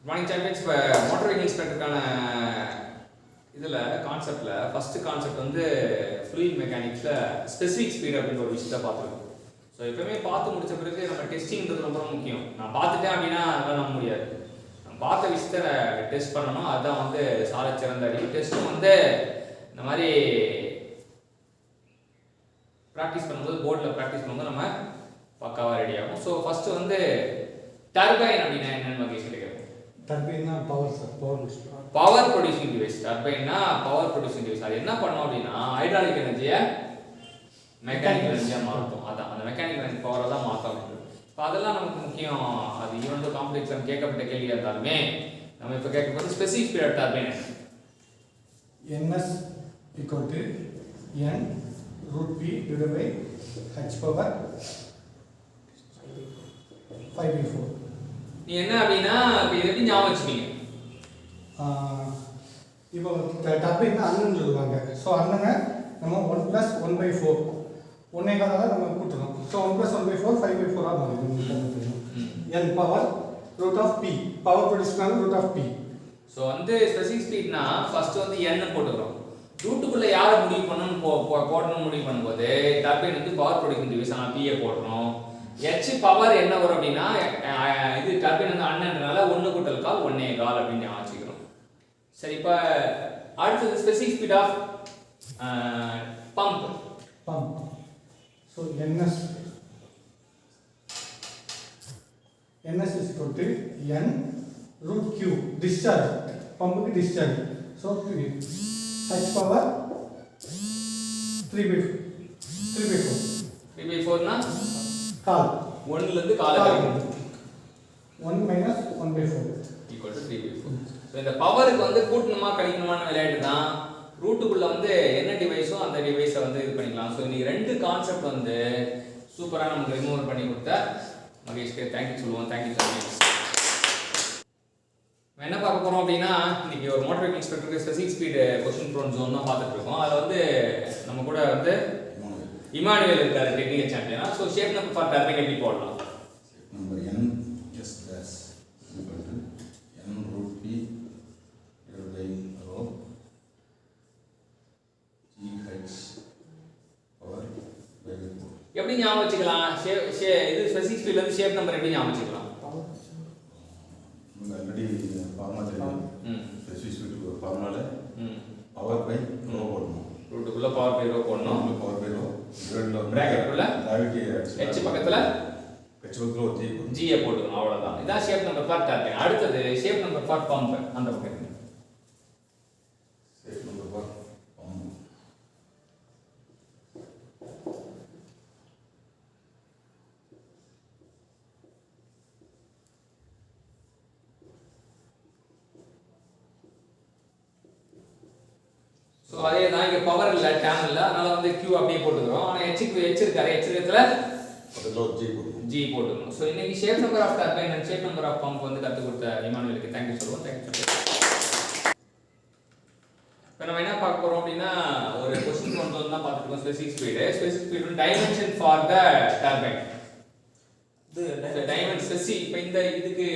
Morning champions இப்போ motor vehicle இன்ஸ்பெக்டருக்கான இதில் கான்செப்டில் ஃபஸ்ட்டு கான்செப்ட் வந்து ஃப்ளூயிட் மெக்கானிக்ஸில் ஸ்பெசிஃபிக் ஸ்பீட் அப்படின்ற ஒரு விஷயத்தை பார்த்துருக்கோம். ஸோ எப்பவுமே பார்த்து முடிச்ச பிறகு நம்ம டெஸ்டிங்கிறது ரொம்ப முக்கியம். நான் பார்த்துட்டேன் அப்படின்னா அதெல்லாம் நம்ப முடியாது. நம்ம பார்த்த விஷயத்த டெஸ்ட் பண்ணணும். அதுதான் வந்து சால சிறந்த அறிவு. டெஸ்ட்டும் வந்து இந்த மாதிரி ப்ராக்டிஸ் பண்ணும்போது போர்டில் ப்ராக்டிஸ் பண்ணும்போது நம்ம பக்காவாக ரெடி ஆகும். ஸோ ஃபஸ்ட்டு வந்து டர்பைன் அப்படின்னா என்னென்னு வகை சொல்லிக்கிறேன். டர்பைன்னா power sir, power producing device. டர்பைன்னா பவர் ப்ரொடியூசிங் டிவைஸ். அது என்ன பண்ணோம் அப்படின்னா ஹைட்ராலிக் எனர்ஜியை மெக்கானிக்கல் எனர்ஜியாக மாற்றும். அதான் அந்த மெக்கானிக்கல் எனர்ஜி பவரை தான் மாற்றணும். இப்போ அதெல்லாம் நமக்கு முக்கியம். அது ஈவன் தோ காம்ப்ளெக்ஸ் கேட்கப்பட்ட கேள்வியாக இருந்தாலுமே நம்ம இப்போ கேட்கப்பட்ட specific speed turbine NS equal to n root p divided by h power 5/4. நீ என்ன அப்படின்னா இப்போ இதை எப்படி ஞாபகம் வச்சுப்பீங்க? இப்போ டர்பைன்னா அண்ணன் சொல்லுவாங்க. ஸோ அண்ணனை நம்ம 1 + 1/4 ஒன்னே காலாக நம்ம கூட்டணும். ஸோ 1 + 1/4 5/4 மாறும். n power root of p power ப்ரொடியூஸ்னால ரூட் ஆஃப் p. ஸோ வந்து ஸ்பெசிஃபிக் ஸ்பீட்னா ஃபர்ஸ்ட் வந்து n போட்டுக்கிறோம். ரூட்டுக்குள்ளே யாரை முடிவு பண்ணணும்னு போடணும்னு முடிவு பண்ணும்போது டர்பைன் வந்து பவர் ப்ரொடியூசிங் டிவைஸ் ஆனால் p போடுறோம். h பவர் என்ன வரும் அப்படின்னா இது டர்பைன் வந்து அண்ணன்றனால 1 கூட்டல் கால் 1 கால் அப்படின்னு ஞாபகம். சரி, இப்போ அடுத்தது specific speed of pump. So ns is equal to n root q discharge பம்புக்கு discharge. ஸோ h பவர் 3/4 னா கால் 1 ல இருந்து கால் வரைக்கும் 1 - 1/4 ஈக்குவல் டு 3/4. ஸோ இந்த பவருக்கு வந்து கூட்டணுமா கழிக்கணுமான விளையாட்டு தான். ரூட்டுக்குள்ள வந்து என்ன டிவைஸோ அந்த டிவைஸை வந்து இது பண்ணிக்கலாம். ஸோ இன்னைக்கு ரெண்டு கான்செப்ட் வந்து சூப்பராக நமக்கு ரிமூவ் பண்ணி கொடுத்த மகேஷ்க்கு தேங்க்யூ சொல்லுவோம். Thank you so much. என்ன பார்க்க போகிறோம் அப்படின்னா இன்னைக்கு ஒரு மோட்டர் வெஹிக்கிள் இன்ஸ்பெக்டருக்கு specific speed question prone zone தான் பார்த்துட்டு இருக்கோம். அதில் வந்து நம்ம கூட வந்து இமானுவேல் இருக்காரு, டெக்னிக்கல் சாம்பியனா. So shape number for turbine எப்படி போடலாம்? Number n s dash equal to n root p divided by rho g h power by 4. எப்படி ஞாபகம் வச்சுக்கலாம்? இது ஸ்பெசிஃபிக் ஸ்பீட்ல இருந்து ஷேப் நம்பர் எப்படி ஞாபகம் வச்சுக்கலாம்? நமக்கு ஆல்ரெடி ஃபார்முலா தெரியும். ஸ்பெசிஃபிக் ஸ்பீட் ஃபார்முலால பவர் பை ரோ போடணும். ரூட்டுக்குள்ள பவர் பை ரோ போடணும். பவர் பை ரோ டிவைடட்ல பிராக்கெட்டுக்குள்ள கிராவிட்டி h பக்கத்துல h பக்கத்துல ஒரு g ஐ போட்டுக்கணும். அவ்வளவுதான். இதான் ஷேப் நம்பர் ஃபார் டர்பைன். அடுத்தது ஷேப் நம்பர் ஃபார் பம்ப். அந்த பக்கம் shape number for pump. So அதே தான் இங்கே பவர் இல்லை, டேம் இல்லை, அதனால வந்து Q அப்படியே போட்டுக்கிறோம். ஆனால் ஹெச்சுக்கு ஹெச் இருக்காரு, ஹெச் இடத்துல பக்கத்துல ஒரு ஜி போட்டுக்கணும். ஸோ இன்னைக்கு shape number of turbine and shape number of pump வந்து கற்றுக் கொடுத்த இமானுவேலுக்கு தேங்க்யூ சொல்லுவோம். தேங்க்யூ. இப்போ நம்ம என்ன பார்க்க போகிறோம் அப்படின்னா ஒரு கொஸ்டின் கொண்டு வந்து தான் பார்த்துருக்கோம். Specific speed dimension for the turbine. இது டைமென்ஷன் ஸ்பெசிஃபிக். இப்போ இந்த இதுக்கு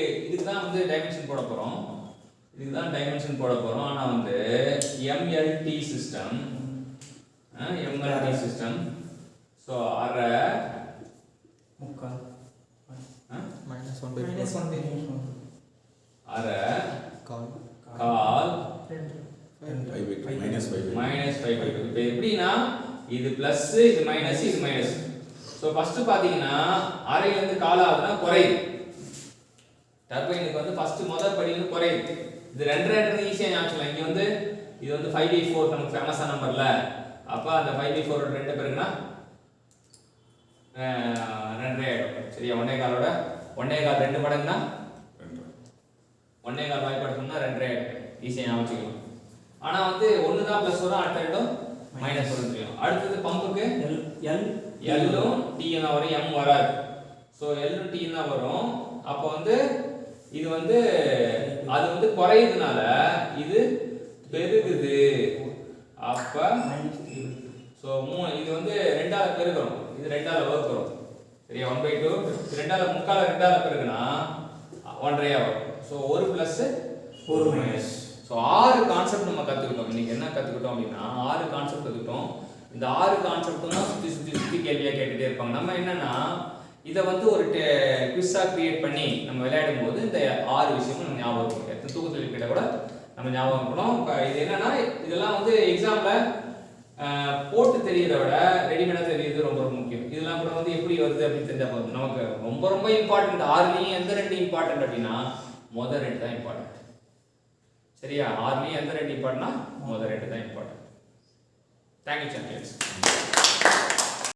தான் வந்து டைமென்ஷன் போட போகிறோம். இதுதான் டைமென்ஷன் போட போறோம். ஆனா வந்து MLT சிஸ்டம் சோ அரை முக்கால் -1/4 அரை கால் -5/2. இப்போ எப்படின்னா இது பிளஸ் இது மைனஸ் இது மைனஸ். சோ ஃபர்ஸ்ட் பாத்தீங்கன்னா அரையில இருந்து கால் ஆகுதுன்னா குறையுது. டர்பைனுக்கு வந்து ஃபர்ஸ்ட் முதல் படி வந்து குறையுது. இது 2 ஈஸியா ஞாபகம். இங்க வந்து இது வந்து 5/4 நமக்கு ஃபேமஸான நம்பர்ல. அப்ப அந்த 5/4 ஓட 2 பெருக்குனா 2 ஆயிடும். சரியா? 1 காலோட 1 கால் 2 மடங்குனா 1 கால் வாய்ப்படுத்தணும்னா 2 ஆயிடும். ஈஸியா ஞாபகம் வச்சுக்கலாம். ஆனா வந்து 1 தான் பிளஸ் வரும், அடுத்த ரெண்டும் மைனஸ் வரும் தெரியும். அடுத்தது பம்புக்கு L ம் T ம் வரும், M வராது. சோ L ம் T தான் வரும். அப்ப வந்து இது வந்து அது வந்து குறையுதுனால இது பெருகுது. அப்ப சோ இது வந்து 2ஆல பெருக்குறோம், இது 2ஆல வகுக்கிறோம். சரியா? 1/2 2ஆல முக்கால 2ஆல பெருக்குனா 1.5 வரும். ஸோ ஒரு ப்ளஸ் ஒரு மைனஸ். ஸோ 6 கான்செப்ட் நம்ம கற்றுக்கிட்டோம். இன்னைக்கு என்ன கற்றுக்கிட்டோம் அப்படின்னா 6 கான்செப்ட் கற்றுக்கிட்டோம். இந்த 6 கான்செப்ட்டும் தான் சுற்றி கேள்வியாக கேட்டுகிட்டே இருப்பாங்க. நம்ம என்னன்னா இதை வந்து ஒரு குவிஸாக கிரியேட் பண்ணி நம்ம விளையாடும் போது இந்த 6 விஷயமும் நம்ம ஞாபகம் இருக்கணும். எத்தனை தூக்கத்தில் கிட்ட கூட நம்ம ஞாபகம் இருக்கணும். இப்போ இது என்னன்னா இதெல்லாம் வந்து எக்ஸாமில் போட்டு தெரியறத விட ரெடிமேடாக தெரியுது ரொம்ப ரொம்ப முக்கியம். இதெல்லாம் கூட வந்து எப்படி வருது அப்படின்னு தெரிஞ்சா போதும். நமக்கு ரொம்ப ரொம்ப இம்பார்ட்டன்ட் 6லையும் எந்த 2 இம்பார்ட்டன்ட் அப்படின்னா முதல் 2 தான் இம்பார்ட்டன்ட். சரியா? 6லையும் எந்த 2 இம்பார்ட்டன்ட்னா முதல் 2 தான் இம்பார்ட்டன்ட். Thank you champions.